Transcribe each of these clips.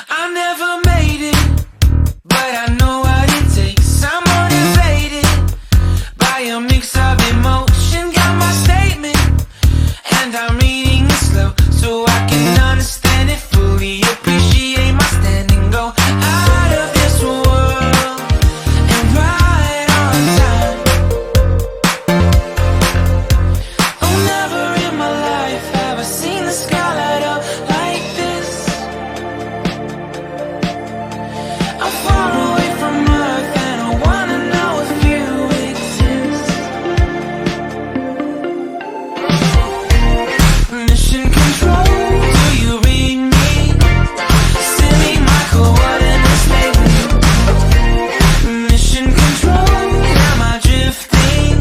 I never made it, but I know what it takes. I'm motivated by a mix of emotion. Got my statement, and I'm reading it slow so I can understand it fully. Appreciate my standing, go out of this world and right on time. Oh, never in my life have I seen the sky light up like this. I'm far away from Earth and I wanna know if you exist. Mission control, do you read me? Send me my coordinates lately. Mission control, am I drifting?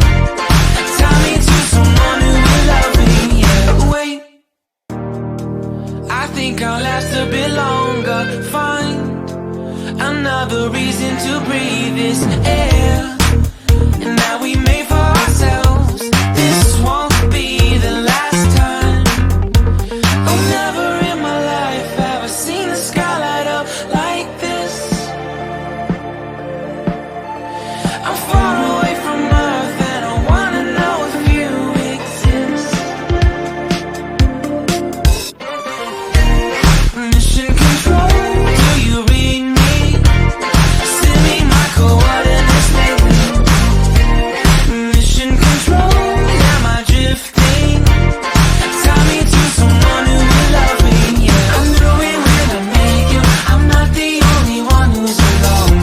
Tie me to someone who will love me. Yeah, wait, I think I'll last a bit longer. Find another reason to breathe this air, and that we made for ourselves. This won't be the last time. Oh, never in my life have I seen the sky light up like this. I'm far away from Earth and I wanna know if you exist. Mission control, do you read me? Send me my coordinates lately. Mission control, am I drifting? Tie me to someone who will love me. Yeah, I knew it when I met you. I'm not the only one who's alone.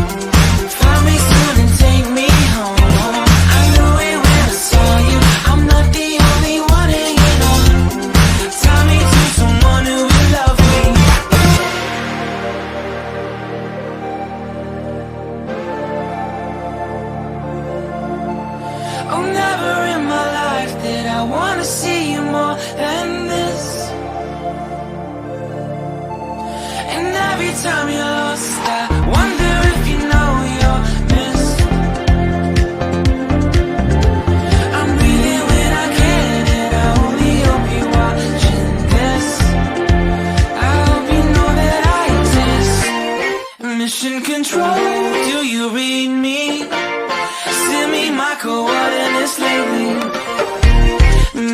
Find me soon and take me home. I knew it when I saw you. I'm not the only one hanging on. Tie me to someone who will love me. Oh, never in my life did I wanna see you more than this. And every time you're lost, I wonder if you know you're missed. I'm breathing when I can, and I only hope you're watching this. I hope you know that I exist. Mission control, do you read me? Send me my coordinates lately.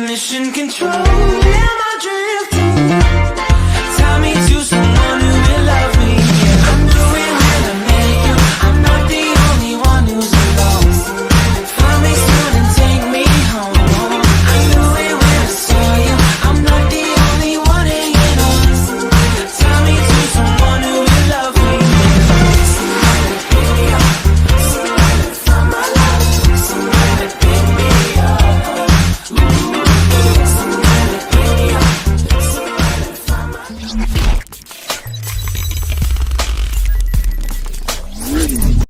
Mission control, am I drifting? Tie me to someone who will love me. Yeah, I'm doing when I met you. I'm not the only one who's alone. Find me soon and take me home. I knew it when I saw you. I'm not the only one hanging on. Tie me to someone who will love me. Somebody pick me up. Somebody find my love. Somebody pick me up. Somebody pick me up. Somebody find my love.